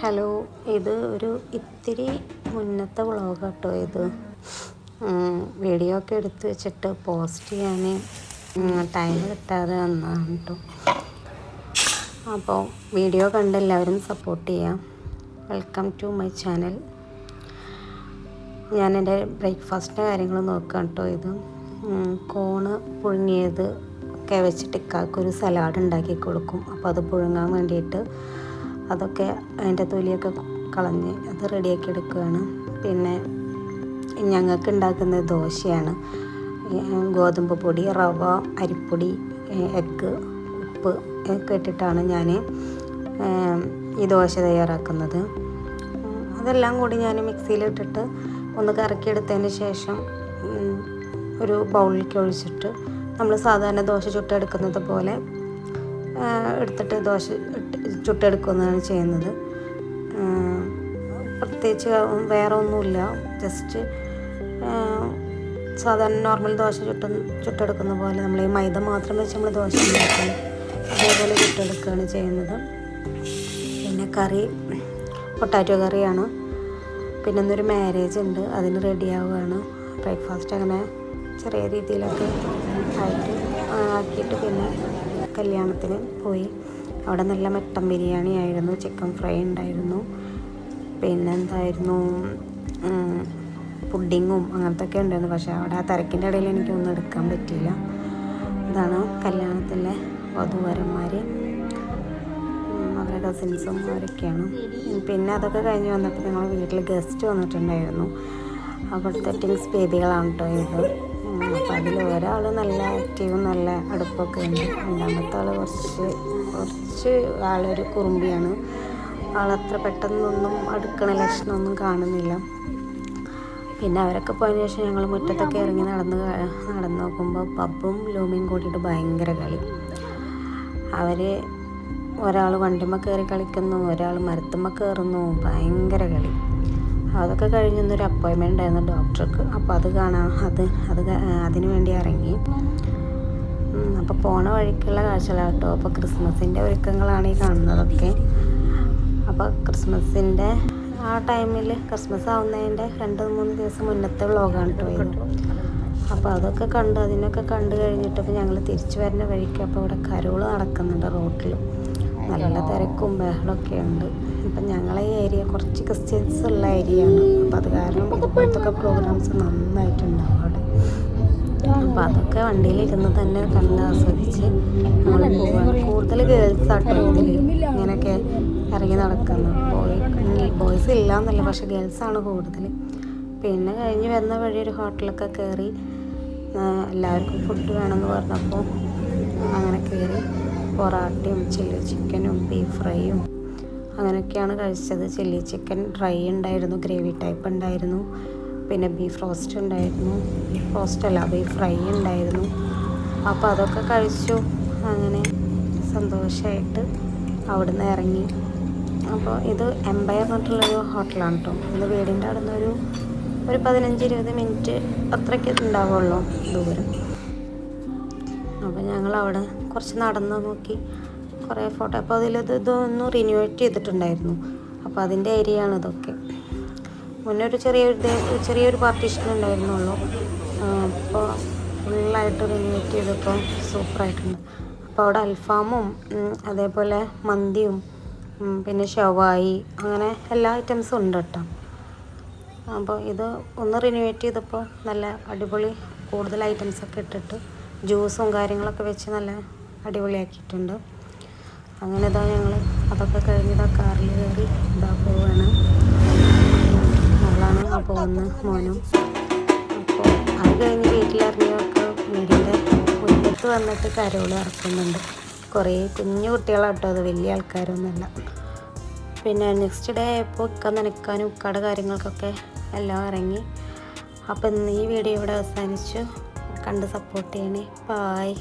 Hello, ഇത് ഒരു ഇത്തിരി മുന്നത്തെ വ്ളോഗ് കേട്ടോ. ഇത് വീഡിയോ ഒക്കെ എടുത്ത് വെച്ചിട്ട് പോസ്റ്റ് ചെയ്യാൻ ടൈം കിട്ടാതെ വന്നതാണ് കേട്ടോ. അപ്പോൾ വീഡിയോ കണ്ട് എല്ലാവരും സപ്പോർട്ട് ചെയ്യാം. Welcome to my channel. ഞാൻ എൻ്റെ ബ്രേക്ക്ഫാസ്റ്റിൻ്റെ കാര്യങ്ങൾ നോക്കാം കേട്ടോ. ഇത് കോണ് പുഴുങ്ങിയത് ഒക്കെ വെച്ചിട്ട് ഇക്കാക്കൊരു സലാഡ് ഉണ്ടാക്കി കൊടുക്കും. അപ്പോൾ അത് പുഴുങ്ങാൻ വേണ്ടിയിട്ട് അതൊക്കെ അതിൻ്റെ തൊലിയൊക്കെ കളഞ്ഞ് അത് റെഡിയാക്കി എടുക്കുകയാണ്. പിന്നെ ഞങ്ങൾക്ക് ഉണ്ടാക്കുന്നത് ദോശയാണ്. ഗോതമ്പ് പൊടി, റവ, അരിപ്പൊടി, എഗ്ഗ്, ഉപ്പ് ഒക്കെ ഇട്ടിട്ടാണ് ഞാൻ ഈ ദോശ തയ്യാറാക്കുന്നത്. അതെല്ലാം കൂടി ഞാൻ മിക്സിയിലിട്ടിട്ട് ഒന്ന് കറക്കിയെടുത്തതിന് ശേഷം ഒരു ബൗളിലേക്ക് ഒഴിച്ചിട്ട് നമ്മൾ സാധാരണ ദോശ ചുട്ടെടുക്കുന്നത് പോലെ എടുത്തിട്ട് ദോശ ചുട്ടെടുക്കുന്നതാണ് ചെയ്യുന്നത്. പ്രത്യേകിച്ച് വേറെ ഒന്നുമില്ല. ജസ്റ്റ് സാധാരണ നോർമൽ ദോശ ചുട്ടെടുക്കുന്ന പോലെ നമ്മൾ ഈ മൈദ മാത്രം വെച്ച് നമ്മൾ ദോശ ഉണ്ടാക്കുന്നത് അതേപോലെ ചുട്ടെടുക്കുകയാണ് ചെയ്യുന്നത്. പിന്നെ കറി പൊട്ടാറ്റോ കറിയാണ്. പിന്നെ ഇന്നൊരു മാരേജ് ഉണ്ട്, അതിന് റെഡിയാവുകയാണ്. ബ്രേക്ക്ഫാസ്റ്റ് അങ്ങനെ ചെറിയ രീതിയിലൊക്കെ ആക്കിയിട്ട് പിന്നെ കല്യാണത്തിന് പോയി. അവിടെ നല്ല മട്ടൻ ബിരിയാണി ആയിരുന്നു, ചിക്കൻ ഫ്രൈ ഉണ്ടായിരുന്നു, പിന്നെ എന്തായിരുന്നു പുഡിങ്ങും അങ്ങനത്തെ ഒക്കെ ഉണ്ടായിരുന്നു. പക്ഷേ അവിടെ ആ തിരക്കിൻ്റെ ഇടയിൽ എനിക്കൊന്നും എടുക്കാൻ പറ്റിയില്ല. ഇതാണ് കല്യാണത്തിലെ വധൂവരന്മാർ, അവരുടെ കസിൻസും അവരൊക്കെയാണ്. പിന്നെ അതൊക്കെ കഴിഞ്ഞ് വന്നപ്പോൾ ഞങ്ങൾ വീട്ടിൽ ഗസ്റ്റ് വന്നിട്ടുണ്ടായിരുന്നു. അവിടുത്തെ ടിങ്സ് ബേബികളാണ് കേട്ടോ ഇത്. അപ്പോൾ അതിൽ ഒരാൾ നല്ല ആക്റ്റീവും നല്ല അടുപ്പൊക്കെ ഉണ്ട്. രണ്ടാമത്തെ ആൾ കുറച്ച് ആളൊരു കുറുമ്പിയാണ്. ആളത്ര പെട്ടെന്നൊന്നും അടുക്കണ ലക്ഷണമൊന്നും കാണുന്നില്ല. പിന്നെ അവരൊക്കെ പോയതിന് ശേഷം ഞങ്ങൾ മുറ്റത്തൊക്കെ ഇറങ്ങി നടന്ന് നോക്കുമ്പോൾ പബ്ബും ലൂമിയും കൂടിയിട്ട് ഭയങ്കര കളി. ഒരാൾ വണ്ടിമ്മ കയറി കളിക്കുന്നു, ഒരാൾ മരത്തുമ്മ കയറുന്നു, ഭയങ്കര കളി. അതൊക്കെ കഴിഞ്ഞൊന്നൊരു അപ്പോയിൻമെൻ്റ് ഉണ്ടായിരുന്നു ഡോക്ടർക്ക്. അപ്പോൾ അത് കാണാൻ അതിന് വേണ്ടി ഇറങ്ങി. അപ്പോൾ പോണ വഴിക്കുള്ള കാഴ്ചകളാണ് കേട്ടോ. അപ്പോൾ ക്രിസ്മസിൻ്റെ ഒരുക്കങ്ങളാണ് ഈ കാണുന്നതൊക്കെ. അപ്പോൾ ക്രിസ്മസിൻ്റെ ആ ടൈമിൽ ക്രിസ്മസ് ആവുന്നതിൻ്റെ 2-3 ദിവസം മുന്നത്തെ വ്ളോഗാണ് കേട്ടോ ഇത്. അപ്പോൾ അതൊക്കെ അതിനൊക്കെ കണ്ടു കഴിഞ്ഞിട്ട് ഇപ്പോൾ ഞങ്ങൾ തിരിച്ചു വരുന്ന വഴിക്ക് അപ്പോൾ ഇവിടെ കരോള് നടക്കുന്നുണ്ട് റോട്ടിൽ. നല്ല തിരക്കും ബഹളമൊക്കെ ഉണ്ട്. അപ്പം ഞങ്ങളെ ഈ ഏരിയ കുറച്ച് ക്രിസ്ത്യൻസ് ഉള്ള ഏരിയയാണ്. അപ്പോൾ അത് കാരണം ഇതുപോലത്തെ പ്രോഗ്രാംസ് നന്നായിട്ടുണ്ടാവും അവിടെ. അപ്പോൾ അതൊക്കെ വണ്ടിയിലിരുന്ന് തന്നെ കണ്ട് ആസ്വദിച്ച് ഞങ്ങൾ പോവുകയാണ്. കൂടുതൽ ഗേൾസ് ആട്ടോ ഇതിൽ ഇങ്ങനെയൊക്കെ ഇറങ്ങി നടക്കുന്നത്. ബോയ്സ് ഇല്ല എന്നല്ല, പക്ഷേ ഗേൾസാണ് കൂടുതൽ. പിന്നെ കഴിഞ്ഞ് വരുന്ന വഴി ഒരു ഹോട്ടലൊക്കെ കയറി എല്ലാവർക്കും ഫുഡ് വേണമെന്ന് പറഞ്ഞപ്പോൾ അങ്ങനെ കയറി പൊറാട്ടയും ചില്ലി ചിക്കനും ബീഫ് ഫ്രൈയും അങ്ങനെയൊക്കെയാണ് കഴിച്ചത്. ചില്ലി ചിക്കൻ ഡ്രൈ ഉണ്ടായിരുന്നു, ഗ്രേവി ടൈപ്പ് ഉണ്ടായിരുന്നു, പിന്നെ ബീഫ് റോസ്റ്റ് ഉണ്ടായിരുന്നു. ബീഫ് ഫ്രൈ ഉണ്ടായിരുന്നു. അപ്പോൾ അതൊക്കെ കഴിച്ചു. അങ്ങനെ സന്തോഷമായിട്ട് അവിടുന്ന് ഇറങ്ങി. അപ്പോൾ ഇത് എംപയർ പറഞ്ഞിട്ടുള്ളൊരു ഹോട്ടലാണ് കേട്ടോ. ഇത് വീടിൻ്റെ അവിടെ നിന്ന് ഒരു 15-20 മിനിറ്റ് അത്രയ്ക്ക് ഉണ്ടാവുള്ളൂ ദൂരം. അപ്പോൾ ഞങ്ങളവിടെ കുറച്ച് നടന്ന് നോക്കി, കുറേ ഫോട്ടോ. അപ്പോൾ ഇതൊന്ന് റിന്യൂവേറ്റ് ചെയ്തിട്ടുണ്ടായിരുന്നു. അപ്പോൾ അതിൻ്റെ ഏരിയയാണ് ഇതൊക്കെ. മുന്നേ ഒരു ചെറിയൊരു പാർട്ടീഷൻ ഉണ്ടായിരുന്നുള്ളൂ. അപ്പോൾ ഫുള്ളായിട്ട് റിന്യൂവേറ്റ് ചെയ്തപ്പോൾ സൂപ്പറായിട്ടുണ്ട്. അപ്പോൾ അവിടെ അൽഫാമും അതേപോലെ മന്തിയും പിന്നെ ഷവായി അങ്ങനെ എല്ലാ ഐറ്റംസും ഉണ്ട് കേട്ടോ. അപ്പോൾ ഇത് ഒന്ന് റിന്യൂവേറ്റ് ചെയ്തപ്പോൾ നല്ല അടിപൊളി കൂടുതൽ ഐറ്റംസൊക്കെ ഇട്ടിട്ട് ജ്യൂസും കാര്യങ്ങളൊക്കെ വെച്ച് നല്ല അടിപൊളിയാക്കിയിട്ടുണ്ട്. അങ്ങനെ ഞങ്ങൾ അതൊക്കെ കഴിഞ്ഞ് കാറിൽ കയറി പോവാണ്. മോളാണ് പോകുന്നത്, മോനും. അപ്പോൾ അത് കഴിഞ്ഞ് വീട്ടിലിറങ്ങിയൊക്കെ വീടിൻ്റെ മുറ്റത്ത് വന്നിട്ട് കരോള് ഇറക്കുന്നുണ്ട്. കുറേ കുഞ്ഞു കുട്ടികളാട്ടോ, അത് വലിയ ആൾക്കാരൊന്നുമല്ല. പിന്നെ നെക്സ്റ്റ് ഡേ ആയപ്പോൾ ഇക്ക നനയ്ക്കാനും ഇക്കയുടെ കാര്യങ്ങൾക്കൊക്കെ എല്ലാം ഇറങ്ങി. അപ്പം ഇന്ന് ഈ വീഡിയോ ഇവിടെ അവസാനിച്ചു. കണ്ട് സപ്പോർട്ട് ചെയ്യണേ. ബായ്.